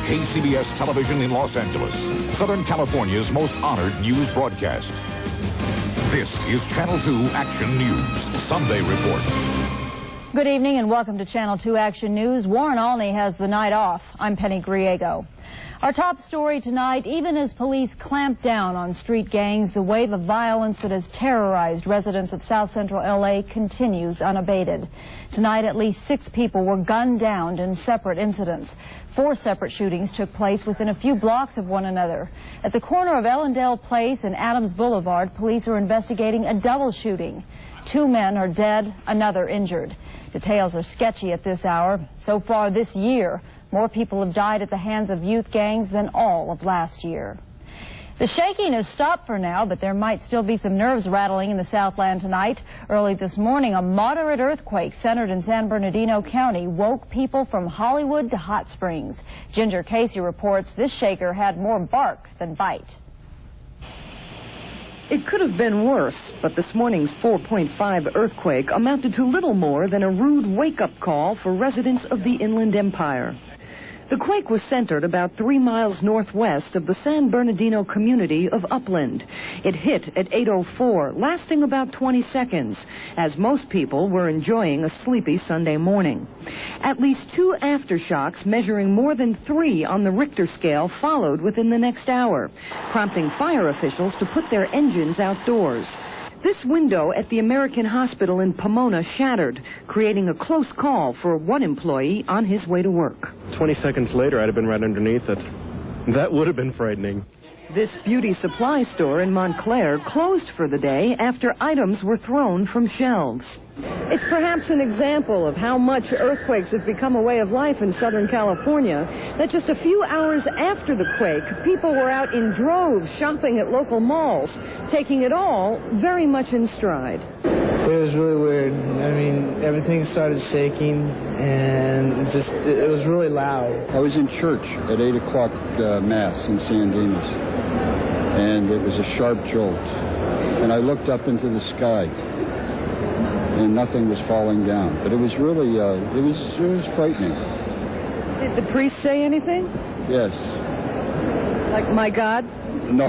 KCBS Television in Los Angeles, Southern California's most honored news broadcast. This is Channel 2 Action News Sunday Report. Good evening and welcome to Channel 2 Action News. Warren Alney has the night off. I'm Penny Griego. Our top story tonight, even as police clamp down on street gangs, the wave of violence that has terrorized residents of South Central L.A. continues unabated. Tonight, at least 6 people were gunned down in separate incidents. 4 separate shootings took place within a few blocks of one another. At the corner of Ellendale Place and Adams Boulevard, police are investigating a double shooting. 2 men are dead, another injured. Details are sketchy at this hour. So far this year, more people have died at the hands of youth gangs than all of last year. The shaking has stopped for now, but there might still be some nerves rattling in the Southland tonight. Early this morning, a moderate earthquake centered in San Bernardino County woke people from Hollywood to Hot Springs. Ginger Casey reports this shaker had more bark than bite. It could have been worse, but this morning's 4.5 earthquake amounted to little more than a rude wake-up call for residents of the Inland Empire. The quake was centered about 3 miles northwest of the San Bernardino community of Upland. It hit at 8:04, lasting about 20 seconds, as most people were enjoying a sleepy Sunday morning. At least 2 aftershocks measuring more than 3 on the Richter scale followed within the next hour, prompting fire officials to put their engines outdoors. This window at the American Hospital in Pomona shattered, creating a close call for one employee on his way to work. 20 seconds later, I'd have been right underneath it. That would have been frightening. This beauty supply store in Montclair closed for the day after items were thrown from shelves. It's perhaps an example of how much earthquakes have become a way of life in Southern California, that just a few hours after the quake, people were out in droves shopping at local malls, taking it all very much in stride. It was really weird. I mean, everything started shaking, and it was really loud. I was in church at 8 o'clock Mass in San Dimas, and it was a sharp jolt. And I looked up into the sky, and nothing was falling down. But it was really, it was frightening. Did the priest say anything? Yes. Like, my God? No.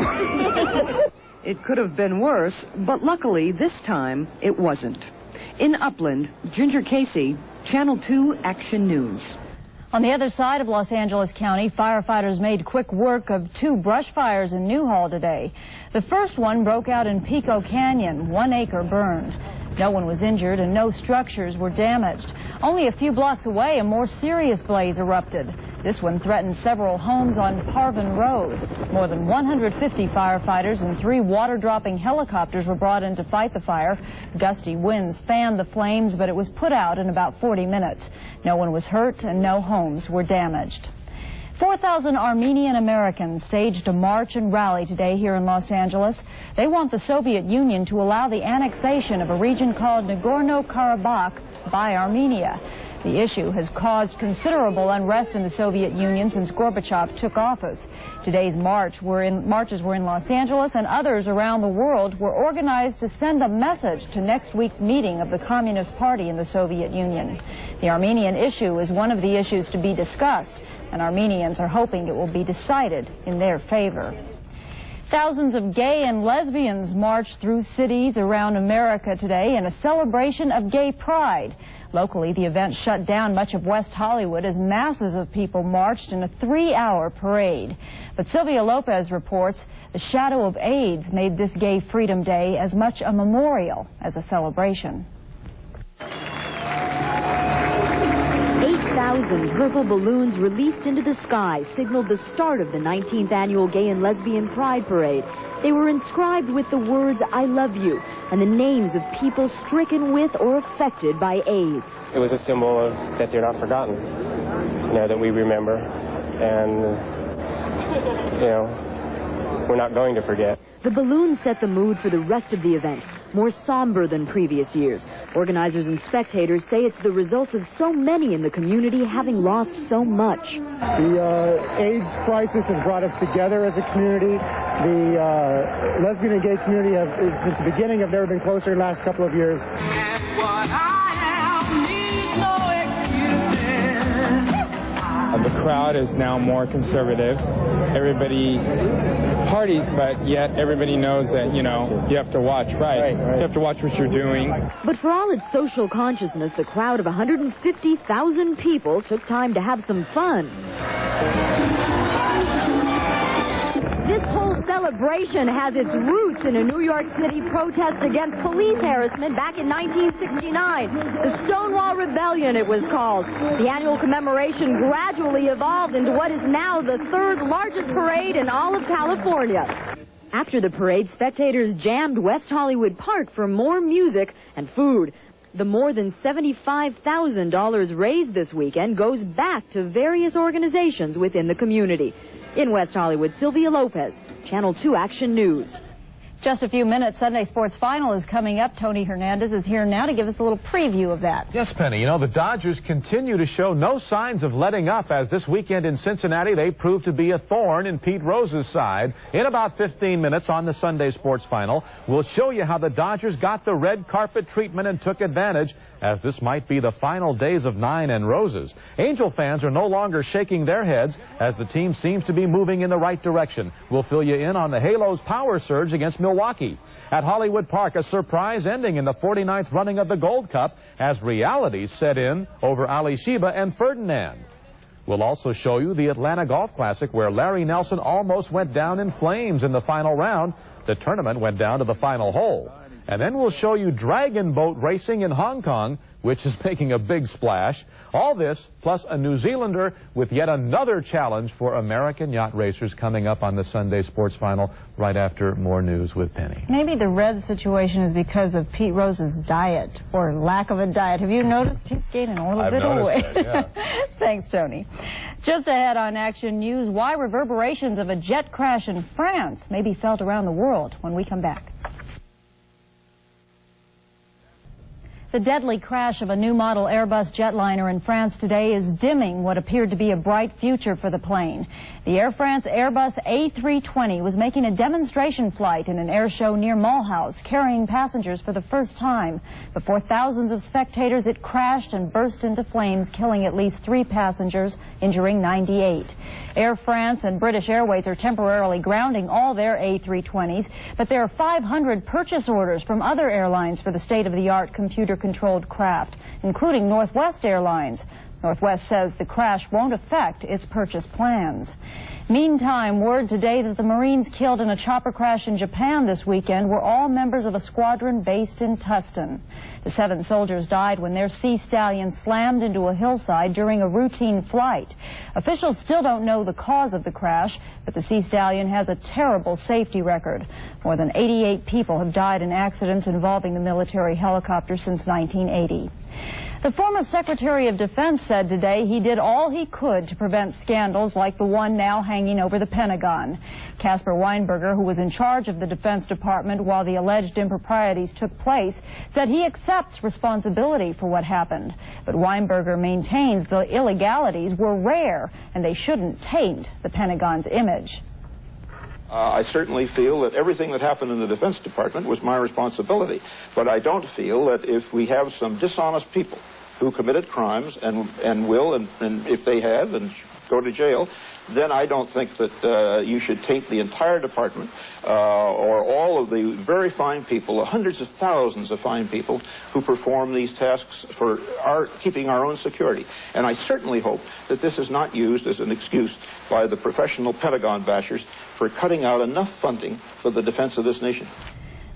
It could have been worse, but luckily this time it wasn't. In Upland, Ginger Casey, Channel 2 Action News. On the other side of Los Angeles County, firefighters made quick work of 2 brush fires in Newhall today. The first one broke out in Pico Canyon. 1 acre burned. No one was injured and no structures were damaged. Only a few blocks away, a more serious blaze erupted. This one threatened several homes on Parvin Road. More than 150 firefighters and 3 water-dropping helicopters were brought in to fight the fire. Gusty winds fanned the flames, but it was put out in about 40 minutes. No one was hurt and no homes were damaged. 4,000 Armenian Americans staged a march and rally today here in Los Angeles. They want the Soviet Union to allow the annexation of a region called Nagorno-Karabakh by Armenia. The issue has caused considerable unrest in the Soviet Union since Gorbachev took office. Today's marches were in Los Angeles, and others around the world were organized to send a message to next week's meeting of the Communist Party in the Soviet Union. The Armenian issue is one of the issues to be discussed, and Armenians are hoping it will be decided in their favor. Thousands of gay and lesbians marched through cities around America today in a celebration of gay pride. Locally, the event shut down much of West Hollywood as masses of people marched in a 3-hour parade. But Sylvia Lopez reports the shadow of AIDS made this Gay Freedom Day as much a memorial as a celebration. 8,000 purple balloons released into the sky signaled the start of the 19th annual Gay and Lesbian Pride Parade. They were inscribed with the words, "I love you," and the names of people stricken with or affected by AIDS. It was a symbol of that they're not forgotten, that we remember, and, we're not going to forget. The balloons set the mood for the rest of the event, more somber than previous years. Organizers and spectators say it's the result of so many in the community having lost so much. The AIDS crisis has brought us together as a community. The lesbian and gay community since the beginning, have never been closer in the last couple of years. I The crowd is now more conservative. Everybody parties, but yet everybody knows that, you know, you have to watch, right? You have to watch what you're doing. But for all its social consciousness, the crowd of 150,000 people took time to have some fun. This whole celebration has its roots in a New York City protest against police harassment back in 1969. The Stonewall Rebellion, it was called. The annual commemoration gradually evolved into what is now the third largest parade in all of California. After the parade, spectators jammed West Hollywood Park for more music and food. The more than $75,000 raised this weekend goes back to various organizations within the community. In West Hollywood, Sylvia Lopez, Channel 2 Action News. Just a few minutes, Sunday Sports Final is coming up. Tony Hernandez is here now to give us a little preview of that. Yes, Penny. You know, the Dodgers continue to show no signs of letting up, as this weekend in Cincinnati they proved to be a thorn in Pete Rose's side. In about 15 minutes on the Sunday Sports Final, we'll show you how the Dodgers got the red carpet treatment and took advantage, as this might be the final days of Nine and Roses. Angel fans are no longer shaking their heads, as the team seems to be moving in the right direction. We'll fill you in on the Halos' power surge against Milwaukee. At Hollywood Park, a surprise ending in the 49th running of the Gold Cup as reality set in over Ali Sheba and Ferdinand. We'll also show you the Atlanta Golf Classic, where Larry Nelson almost went down in flames in the final round. The tournament went down to the final hole. And then we'll show you dragon boat racing in Hong Kong, which is making a big splash. All this, plus a New Zealander with yet another challenge for American yacht racers, coming up on the Sunday Sports Final right after more news with Penny. Maybe the red situation is because of Pete Rose's diet, or lack of a diet. Have you noticed he's gaining a little bit of weight? That, yeah. Thanks, Tony. Just ahead on Action News, why reverberations of a jet crash in France may be felt around the world when we come back. The deadly crash of a new model Airbus jetliner in France today is dimming what appeared to be a bright future for the plane. The Air France Airbus A320 was making a demonstration flight in an air show near Mulhouse, carrying passengers for the first time. Before thousands of spectators, it crashed and burst into flames, killing at least 3 passengers, injuring 98. Air France and British Airways are temporarily grounding all their A320s, but there are 500 purchase orders from other airlines for the state-of-the-art computer-controlled craft, including Northwest Airlines. Northwest says the crash won't affect its purchase plans. Meantime, word today that the Marines killed in a chopper crash in Japan this weekend were all members of a squadron based in Tustin. The 7 soldiers died when their Sea Stallion slammed into a hillside during a routine flight. Officials still don't know the cause of the crash, but the Sea Stallion has a terrible safety record. More than 88 people have died in accidents involving the military helicopter since 1980. The former Secretary of Defense said today he did all he could to prevent scandals like the one now hanging over the Pentagon. Caspar Weinberger, who was in charge of the Defense Department while the alleged improprieties took place, said he accepts responsibility for what happened. But Weinberger maintains the illegalities were rare and they shouldn't taint the Pentagon's image. I certainly feel that everything that happened in the Defense Department was my responsibility. But I don't feel that if we have some dishonest people who committed crimes and if they have, and go to jail, then I don't think that you should taint the entire department or all of the very fine people, the hundreds of thousands of fine people who perform these tasks for keeping our own security. And I certainly hope that this is not used as an excuse by the professional Pentagon bashers for cutting out enough funding for the defense of this nation.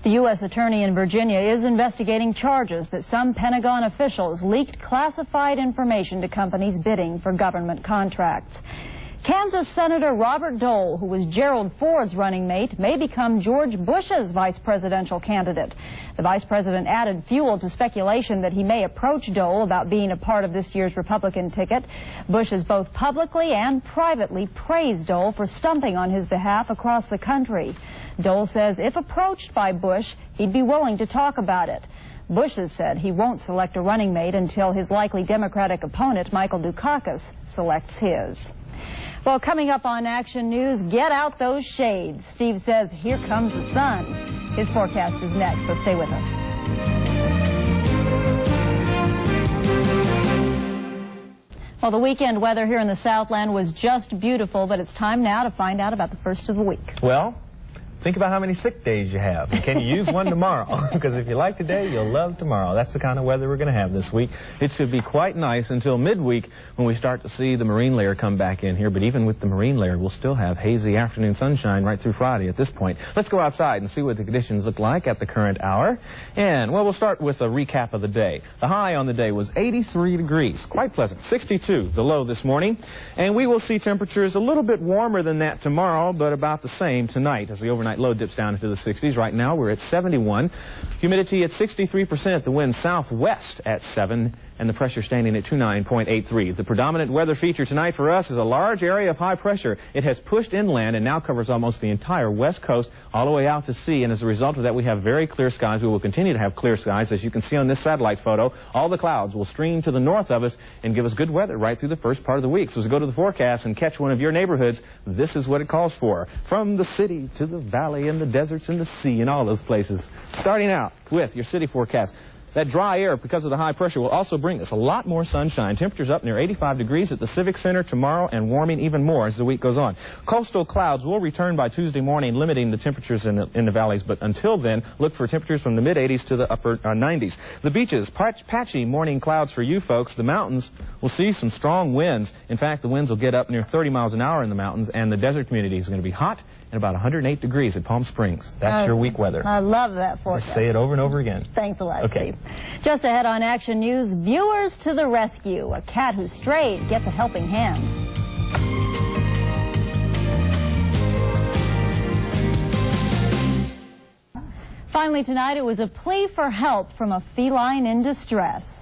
The U.S. Attorney in Virginia is investigating charges that some Pentagon officials leaked classified information to companies bidding for government contracts. Kansas Senator Robert Dole, who was Gerald Ford's running mate, may become George Bush's vice presidential candidate. The vice president added fuel to speculation that he may approach Dole about being a part of this year's Republican ticket. Bush has both publicly and privately praised Dole for stumping on his behalf across the country. Dole says if approached by Bush, he'd be willing to talk about it. Bush has said he won't select a running mate until his likely Democratic opponent, Michael Dukakis, selects his. Well, coming up on Action News, get out those shades. Steve says, here comes the sun. His forecast is next, so stay with us. Well, the weekend weather here in the Southland was just beautiful, but it's time now to find out about the first of the week. Well, think about how many sick days you have. Can you use one tomorrow? Because if you like today, you'll love tomorrow. That's the kind of weather we're going to have this week. It should be quite nice until midweek when we start to see the marine layer come back in here. But even with the marine layer, we'll still have hazy afternoon sunshine right through Friday at this point. Let's go outside and see what the conditions look like at the current hour. And, well, we'll start with a recap of the day. The high on the day was 83 degrees. Quite pleasant. 62, the low this morning. And we will see temperatures a little bit warmer than that tomorrow, but about the same tonight as the overnight low dips down into the 60s. Right now we're at 71. Humidity at 63%. The wind southwest at 7. And the pressure standing at 29.83. The predominant weather feature tonight for us is a large area of high pressure. It has pushed inland and now covers almost the entire west coast all the way out to sea. And as a result of that, we have very clear skies. We will continue to have clear skies. As you can see on this satellite photo, all the clouds will stream to the north of us and give us good weather right through the first part of the week. So as we go to the forecast and catch one of your neighborhoods, this is what it calls for. From the city to the valley and the deserts and the sea and all those places. Starting out with your city forecast. That dry air, because of the high pressure, will also bring us a lot more sunshine. Temperatures up near 85 degrees at the Civic Center tomorrow and warming even more as the week goes on. Coastal clouds will return by Tuesday morning, limiting the temperatures in the valleys. But until then, look for temperatures from the mid-80s to the upper 90s. The beaches, patchy morning clouds for you folks. The mountains will see some strong winds. In fact, the winds will get up near 30 miles an hour in the mountains, and the desert community is going to be hot and about 108 degrees at Palm Springs. That's your week weather. I love that forecast. Just say it over and over again. Thanks a lot, okay. Steve. Just ahead on Action News, viewers to the rescue. A cat who strayed gets a helping hand. Finally tonight, it was a plea for help from a feline in distress.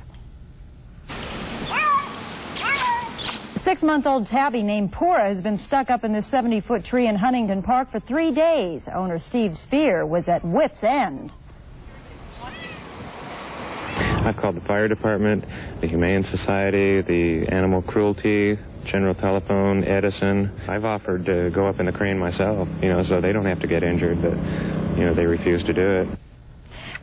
6-month-old tabby named Pura has been stuck up in this 70-foot tree in Huntington Park for 3 days. Owner Steve Spear was at wit's end. I've called the fire department, the Humane Society, the Animal Cruelty, General Telephone, Edison. I've offered to go up in the crane myself, so they don't have to get injured, but, they refuse to do it.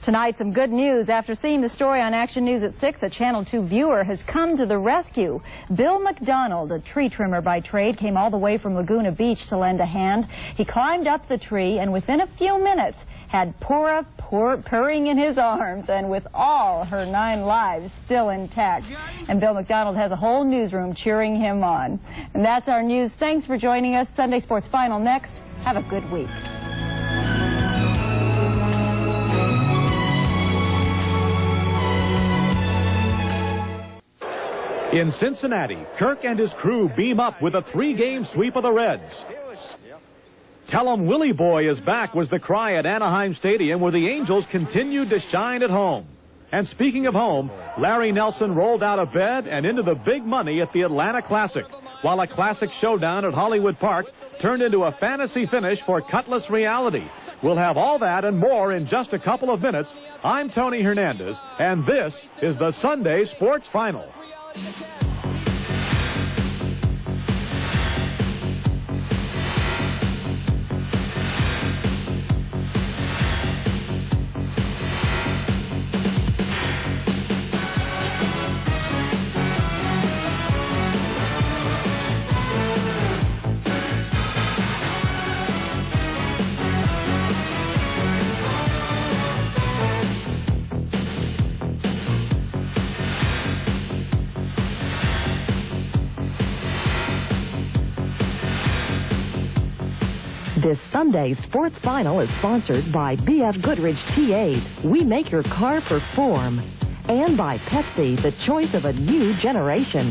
Tonight, some good news. After seeing the story on Action News at 6, a Channel 2 viewer has come to the rescue. Bill McDonald, a tree trimmer by trade, came all the way from Laguna Beach to lend a hand. He climbed up the tree and within a few minutes had Pura purring in his arms and with all her 9 lives still intact. And Bill McDonald has a whole newsroom cheering him on. And that's our news. Thanks for joining us. Sunday Sports Final next. Have a good week. In Cincinnati, Kirk and his crew beam up with a 3-game sweep of the Reds. Tell 'em Willie Boy is back was the cry at Anaheim Stadium, where the Angels continued to shine at home. And speaking of home, Larry Nelson rolled out of bed and into the big money at the Atlanta Classic, while a classic showdown at Hollywood Park turned into a fantasy finish for Cutlass Reality. We'll have all that and more in just a couple of minutes. I'm Tony Hernandez, and this is the Sunday Sports Final. This Sunday Sports Final is sponsored by B.F. Goodrich TAs. We make your car perform. And by Pepsi, the choice of a new generation.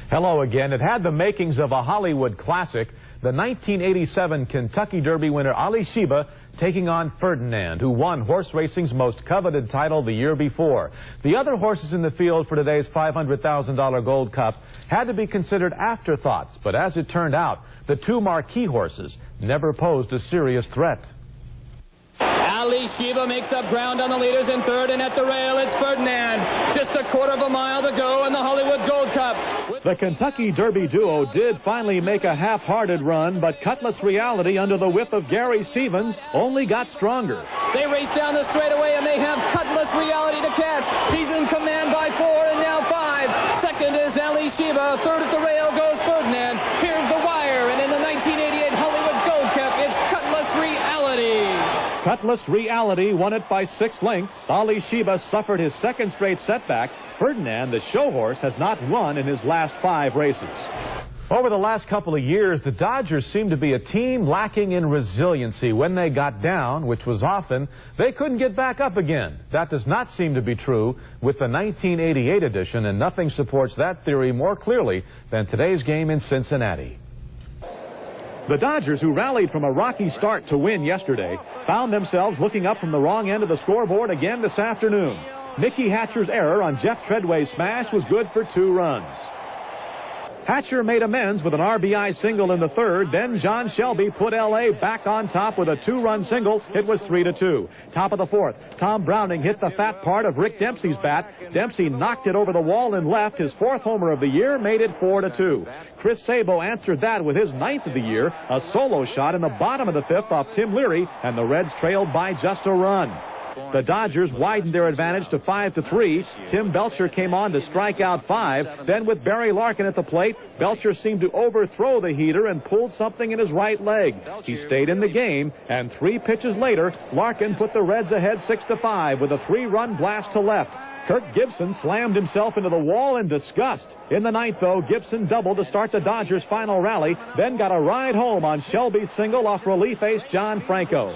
Hello again. It had the makings of a Hollywood classic. The 1987 Kentucky Derby winner Ali Sheba taking on Ferdinand, who won horse racing's most coveted title the year before. The other horses in the field for today's $500,000 Gold Cup had to be considered afterthoughts, but as it turned out, the 2 marquee horses never posed a serious threat. Ali Sheba makes up ground on the leaders in third, and at the rail it's Ferdinand. Just a quarter of a mile to go in the Hollywood Gold Cup. The Kentucky Derby duo did finally make a half-hearted run, but Cutlass Reality, under the whip of Gary Stevens, only got stronger. They race down the straightaway, and they have Cutlass Reality to catch. He's in command by 4 and now 5. Second is Ali Sheba. Third at the rail goes Ferdinand. Here's the wire, and in the 1988 Hollywood Gold Cup, it's Cutlass Reality. Cutlass Reality won it by 6 lengths. Ali Sheba suffered his second straight setback. Ferdinand, the show horse, has not won in his last 5 races. Over the last couple of years, the Dodgers seemed to be a team lacking in resiliency. When they got down, which was often, they couldn't get back up again. That does not seem to be true with the 1988 edition, and nothing supports that theory more clearly than today's game in Cincinnati. The Dodgers, who rallied from a rocky start to win yesterday, found themselves looking up from the wrong end of the scoreboard again this afternoon. Mickey Hatcher's error on Jeff Treadway's smash was good for 2 runs. Hatcher made amends with an RBI single in the 3rd. Then John Shelby put L.A. back on top with a 2-run single. It was 3-2. Top of the 4th, Tom Browning hit the fat part of Rick Dempsey's bat. Dempsey knocked it over the wall and left. His 4th homer of the year made it 4-2. Chris Sabo answered that with his 9th of the year, a solo shot in the bottom of the 5th off Tim Leary, and the Reds trailed by just a run. The Dodgers widened their advantage to 5-3. Tim Belcher came on to strike out 5. Then with Barry Larkin at the plate, Belcher seemed to overthrow the heater and pulled something in his right leg. He stayed in the game, and 3 pitches later, Larkin put the Reds ahead 6-5 with a 3-run blast to left. Kirk Gibson slammed himself into the wall in disgust. In the 9th, though, Gibson doubled to start the Dodgers' final rally, then got a ride home on Shelby's single off relief ace John Franco.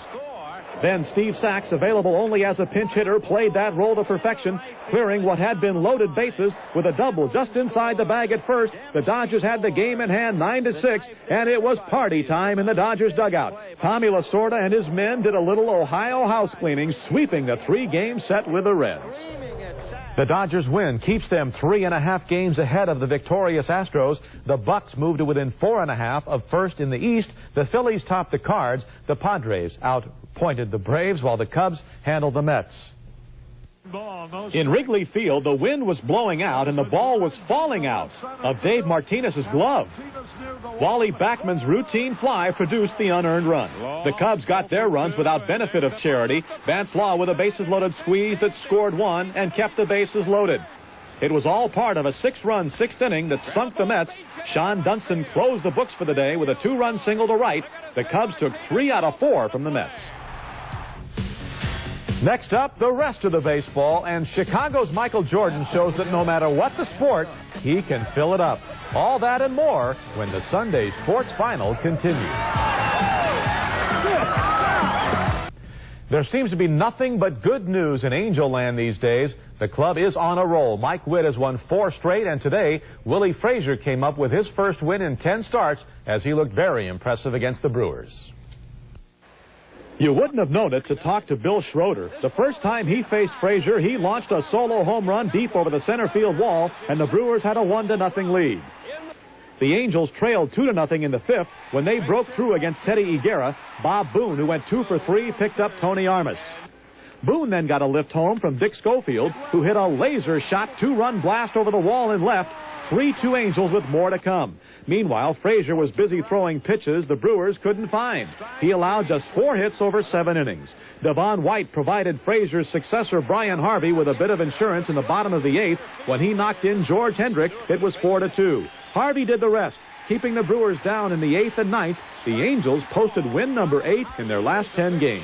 Then Steve Sachs, available only as a pinch hitter, played that role to perfection, clearing what had been loaded bases with a double just inside the bag at first. The Dodgers had the game in hand 9-6, and it was party time in the Dodgers dugout. Tommy Lasorda and his men did a little Ohio house cleaning, sweeping the 3-game set with the Reds. The Dodgers win keeps them 3.5 games ahead of the victorious Astros. The Bucks move to within 4.5 of first in the East. The Phillies top the Cards. The Padres outpointed the Braves, while the Cubs handled the Mets. In Wrigley Field, the wind was blowing out and the ball was falling out of Dave Martinez's glove. Wally Backman's routine fly produced the unearned run. The Cubs got their runs without benefit of charity. Vance Law with a bases-loaded squeeze that scored 1 and kept the bases loaded. It was all part of a 6-run 6th inning that sunk the Mets. Sean Dunston closed the books for the day with a 2-run single to right. The Cubs took 3 out of 4 from the Mets. Next up, the rest of the baseball, and Chicago's Michael Jordan shows that no matter what the sport, he can fill it up. All that and more when the Sunday Sports Final continues. There seems to be nothing but good news in Angel Land these days. The club is on a roll. Mike Witt has won 4 straight, and today, Willie Frazier came up with his first win in 10 starts as he looked very impressive against the Brewers. You wouldn't have known it to talk to Bill Schroeder. The first time he faced Frazier, he launched a solo home run deep over the center field wall, and the Brewers had a 1-0 lead. The Angels trailed 2-0 in the 5th when they broke through against Teddy Higuera. Bob Boone, who went 2 for 3, picked up Tony Armas. Boone then got a lift home from Dick Schofield, who hit a laser shot 2-run blast over the wall and left. 3-2 Angels with more to come. Meanwhile, Frazier was busy throwing pitches the Brewers couldn't find. He allowed just 4 hits over 7 innings. Devon White provided Frazier's successor Brian Harvey with a bit of insurance in the bottom of the 8th. When he knocked in George Hendrick, it was 4-2. Harvey did the rest, keeping the Brewers down in the 8th and 9th. The Angels posted win number 8 in their last 10 games.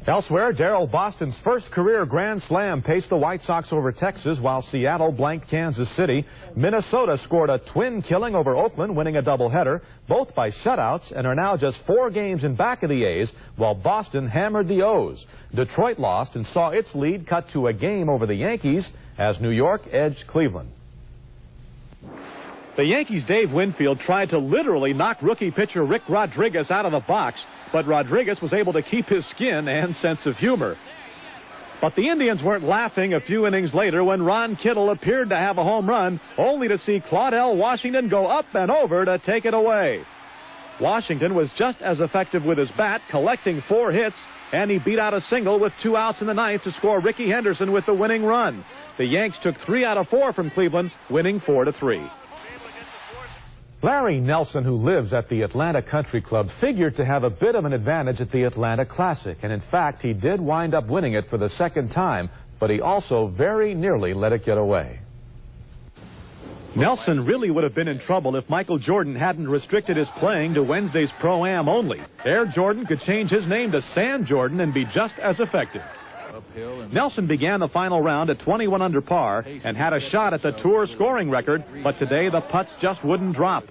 Elsewhere, Darrell Boston's first career Grand Slam paced the White Sox over Texas, while Seattle blanked Kansas City. Minnesota scored a twin killing over Oakland, winning a doubleheader, both by shutouts, and are now just 4 games in back of the A's, while Boston hammered the O's. Detroit lost and saw its lead cut to a game over the Yankees as New York edged Cleveland. The Yankees' Dave Winfield tried to literally knock rookie pitcher Rick Rodriguez out of the box, but Rodriguez was able to keep his skin and sense of humor. But the Indians weren't laughing a few innings later when Ron Kittle appeared to have a home run, only to see Claudell Washington go up and over to take it away. Washington was just as effective with his bat, collecting 4 hits, and he beat out a single with 2 outs in the 9th to score Ricky Henderson with the winning run. The Yanks took 3 out of 4 from Cleveland, winning 4-3. Larry Nelson, who lives at the Atlanta Country Club, figured to have a bit of an advantage at the Atlanta Classic, and in fact he did wind up winning it for the 2nd time, but he also very nearly let it get away. Nelson really would have been in trouble if Michael Jordan hadn't restricted his playing to Wednesday's Pro-Am only. Air Jordan could change his name to Sand Jordan and be just as effective. Nelson began the final round at 21 under par and had a shot at the tour scoring record, but today the putts just wouldn't drop.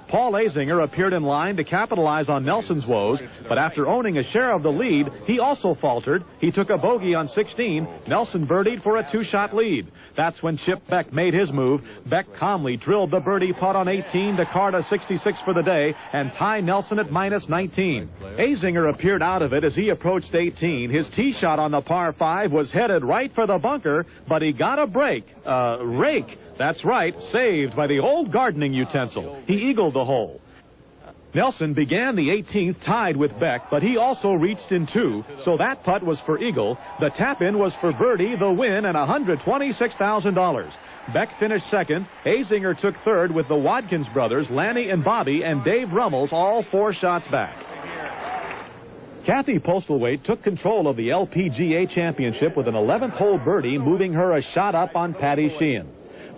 Paul Azinger appeared in line to capitalize on Nelson's woes, but after owning a share of the lead, he also faltered. He took a bogey on 16. Nelson birdied for a two-shot lead. That's when Chip Beck made his move. Beck calmly drilled the birdie putt on 18 to card a 66 for the day and tie Nelson at minus 19. Azinger appeared out of it as he approached 18. His tee shot on the par 5 was headed right for the bunker, but he got a rake. That's right, saved by the old gardening utensil. He eagled the hole. Nelson began the 18th tied with Beck, but he also reached in 2, so that putt was for eagle. The tap-in was for birdie, the win, and $126,000. Beck finished second. Azinger took third with the Watkins brothers, Lanny and Bobby, and Dave Rummels, all 4 shots back. Kathy Postlethwaite took control of the LPGA championship with an 11th-hole birdie, moving her a shot up on Patty Sheehan.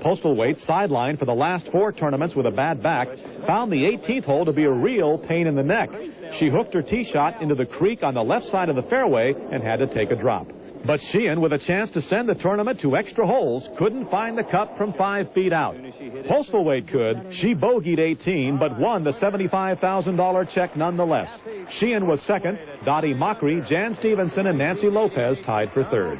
Postlethwaite, sidelined for the last 4 tournaments with a bad back, found the 18th hole to be a real pain in the neck. She hooked her tee shot into the creek on the left side of the fairway and had to take a drop. But Sheehan, with a chance to send the tournament to extra holes, couldn't find the cup from 5 feet out. Postlethwaite could. She bogeyed 18, but won the $75,000 check nonetheless. Sheehan was second. Dottie Mockery, Jan Stevenson, and Nancy Lopez tied for third.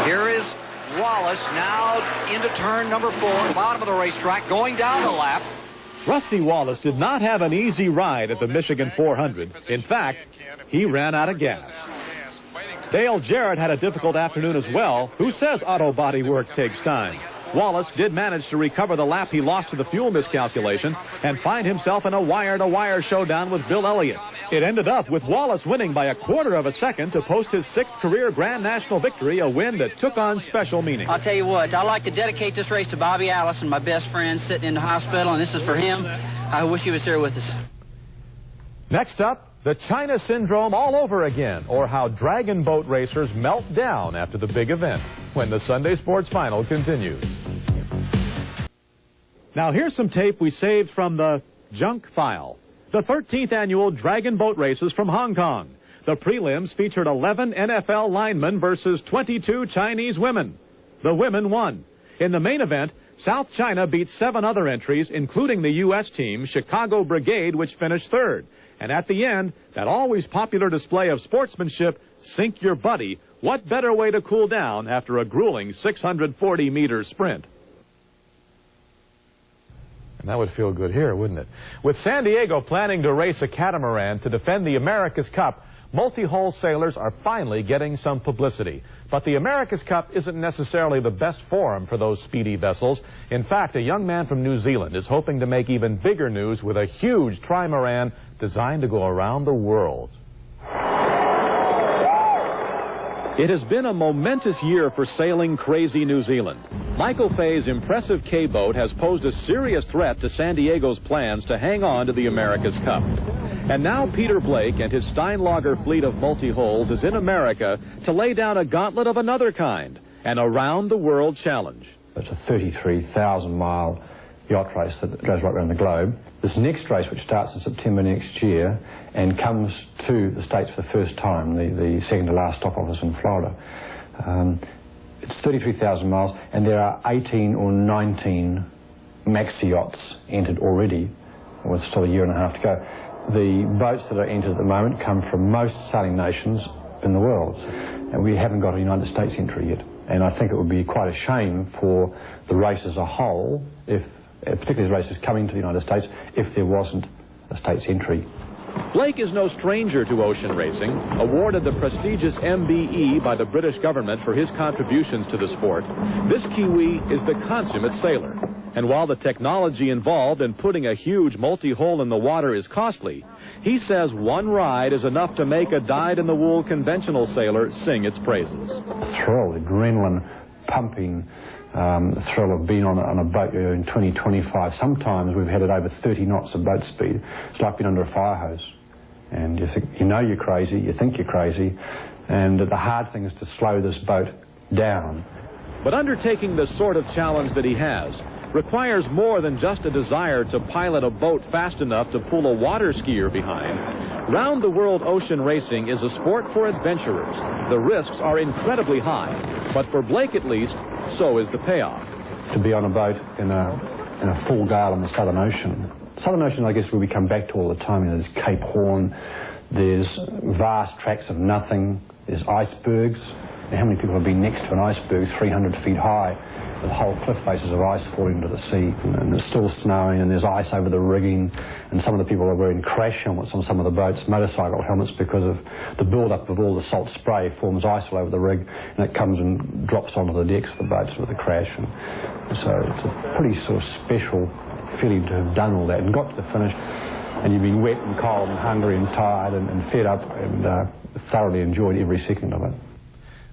Here is Wallace now into turn number 4, bottom of the racetrack, going down the lap. Rusty Wallace did not have an easy ride at the Michigan 400. In fact, he ran out of gas. Dale Jarrett had a difficult afternoon as well. Who says auto body work takes time? Wallace did manage to recover the lap he lost to the fuel miscalculation and find himself in a wire-to-wire showdown with Bill Elliott. It ended up with Wallace winning by 1/4 of a second to post his 6th career Grand National victory, a win that took on special meaning. I'll tell you what, I'd like to dedicate this race to Bobby Allison, my best friend sitting in the hospital, and this is for him. I wish he was here with us. Next up, the China Syndrome all over again, or how dragon boat racers melt down after the big event, when the Sunday Sports Final continues. Now here's some tape we saved from the junk file. The 13th annual Dragon Boat Races from Hong Kong. The prelims featured 11 NFL linemen versus 22 Chinese women. The women won. In the main event, South China beat 7 other entries, including the U.S. team, Chicago Brigade, which finished third. And at the end, that always popular display of sportsmanship, sink your buddy. What better way to cool down after a grueling 640-meter sprint? And that would feel good here, wouldn't it? With San Diego planning to race a catamaran to defend the America's Cup, multi-hull sailors are finally getting some publicity. But the America's Cup isn't necessarily the best forum for those speedy vessels. In fact, a young man from New Zealand is hoping to make even bigger news with a huge trimaran designed to go around the world. It has been a momentous year for sailing crazy New Zealand. Michael Fay's impressive K-boat has posed a serious threat to San Diego's plans to hang on to the America's Cup. And now Peter Blake and his Steinlager fleet of multi-hulls is in America to lay down a gauntlet of another kind, an around-the-world challenge. It's a 33,000-mile yacht race that goes right around the globe. This next race, which starts in September next year and comes to the States for the first time, the second to last stop off is in Florida. It's 33,000 miles, and there are 18 or 19 maxi yachts entered already, with still a year and a half to go. The boats that are entered at the moment come from most sailing nations in the world, and we haven't got a United States entry yet. And I think it would be quite a shame for the race as a whole, if particularly the races coming to the United States, if there wasn't a state's entry. Blake is no stranger to ocean racing, awarded the prestigious MBE by the British government for his contributions to the sport. This Kiwi is the consummate sailor. And while the technology involved in putting a huge multi-hull in the water is costly, he says one ride is enough to make a dyed-in-the-wool conventional sailor sing its praises. The thrill, adrenaline pumping, the thrill of being on a boat in 20, 25. Sometimes we've had it over 30 knots of boat speed. It's like being under a fire hose. And you think, you know you're crazy, you think you're crazy, and the hard thing is to slow this boat down But undertaking the sort of challenge that he has requires more than just a desire to pilot a boat fast enough to pull a water skier behind. Round-the-world ocean racing is a sport for adventurers. The risks are incredibly high, but for Blake at least, so is the payoff. To be on a boat in a full gale in the Southern Ocean. Southern Ocean, I guess, where we come back to all the time. You know, there's Cape Horn, there's vast tracts of nothing, there's icebergs. And how many people have been next to an iceberg 300 feet high with whole cliff faces of ice falling into the sea? And it's still snowing, and there's ice over the rigging, and some of the people are wearing crash helmets on some of the boats, motorcycle helmets, because of the build-up of all the salt spray forms ice all over the rig, and it comes and drops onto the decks of the boats with a crash. And so it's a pretty sort of special feeling to have done all that and got to the finish, and you've been wet and cold and hungry and tired and fed up, and thoroughly enjoyed every second of it.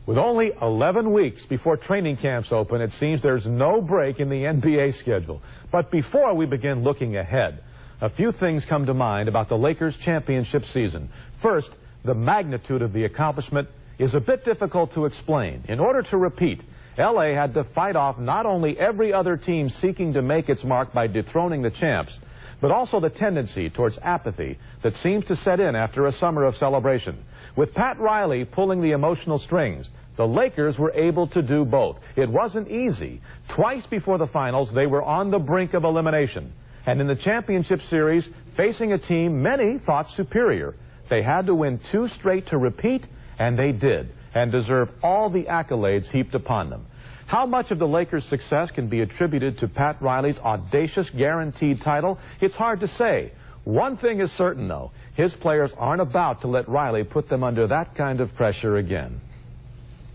With only 11 weeks before training camps open, it seems there's no break in the NBA schedule. But before we begin looking ahead, a few things come to mind about the Lakers' championship season. First, the magnitude of the accomplishment is a bit difficult to explain. In order to repeat, L.A. had to fight off not only every other team seeking to make its mark by dethroning the champs, but also the tendency towards apathy that seems to set in after a summer of celebration. With Pat Riley pulling the emotional strings, the Lakers were able to do both. It wasn't easy. Twice before the finals, they were on the brink of elimination. And in the championship series, facing a team many thought superior, they had to win 2 straight to repeat, and they did, and deserve all the accolades heaped upon them. How much of the Lakers' success can be attributed to Pat Riley's audacious guaranteed title? It's hard to say. One thing is certain, though. His players aren't about to let Riley put them under that kind of pressure again.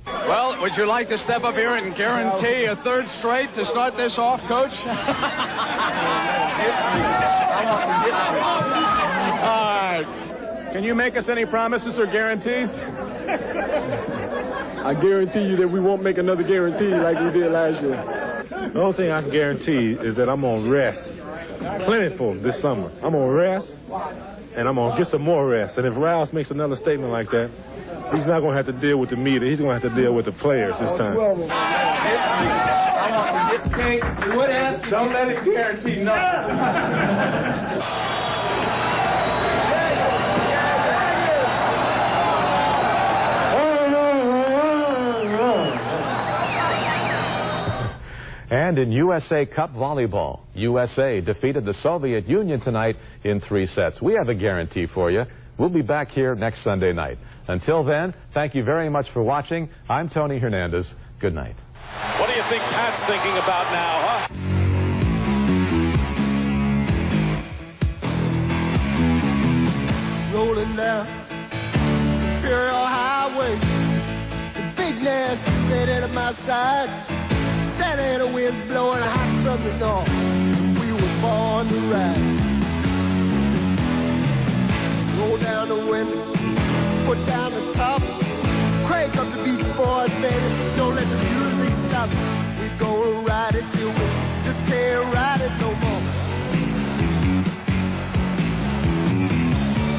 Well, would you like to step up here and guarantee a 3rd straight to start this off, Coach? All right. Can you make us any promises or guarantees? I guarantee you that we won't make another guarantee like we did last year. The only thing I can guarantee is that I'm going to rest plentiful this summer. I'm going to rest, and I'm going to get some more rest. And if Rouse makes another statement like that, he's not going to have to deal with the media. He's going to have to deal with the players this time. Don't let it guarantee nothing. And in USA Cup volleyball, USA defeated the Soviet Union tonight in 3 sets. We have a guarantee for you. We'll be back here next Sunday night. Until then, thank you very much for watching. I'm Tony Hernandez. Good night. What do you think Pat's thinking about now, huh? Rolling down Imperial Highway, the big nasty state at my side. Santa Ana winds blowing hot from the north. We were born to ride. Roll down the window, put down the top, crank up the beach boys, baby. Don't let the music stop. We gonna ride it till we just can't ride it no more.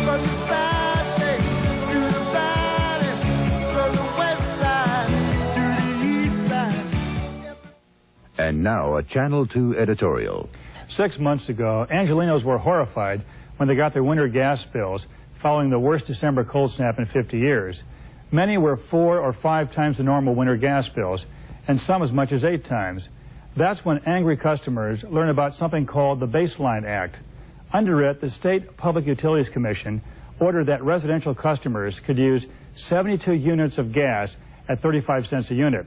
From the side bay to the valley, from the west side to the east side. And now a Channel 2 editorial. 6 months ago, Angelenos were horrified when they got their winter gas bills following the worst December cold snap in 50 years. Many were 4 or 5 times the normal winter gas bills, and some as much as 8 times. That's when angry customers learn about something called the Baseline Act. Under it, the State Public Utilities Commission ordered that residential customers could use 72 units of gas at 35 cents a unit.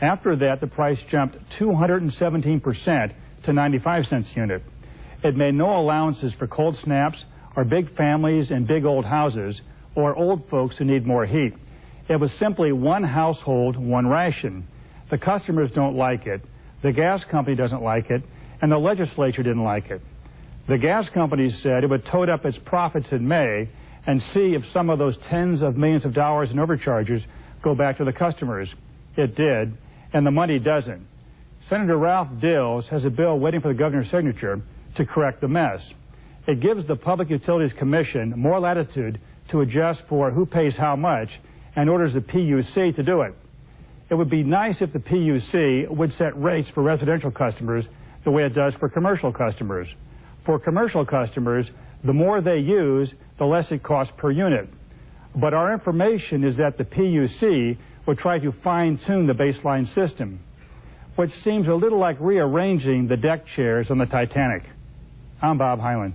After that, the price jumped 217% to 95 cents a unit. It made no allowances for cold snaps or big families in big old houses or old folks who need more heat. It was simply one household, one ration. The customers don't like it, the gas company doesn't like it, and the legislature didn't like it. The gas company said it would tote up its profits in May and see if some of those tens of millions of dollars in overcharges go back to the customers. It did, and the money doesn't. Senator Ralph Dills has a bill waiting for the governor's signature to correct the mess. It gives the Public Utilities Commission more latitude to adjust for who pays how much and orders the PUC to do it. It would be nice if the PUC would set rates for residential customers the way it does for commercial customers. For commercial customers, the more they use, the less it costs per unit. But our information is that the PUC will try to fine-tune the baseline system, which seems a little like rearranging the deck chairs on the Titanic. I'm Bob Hyland.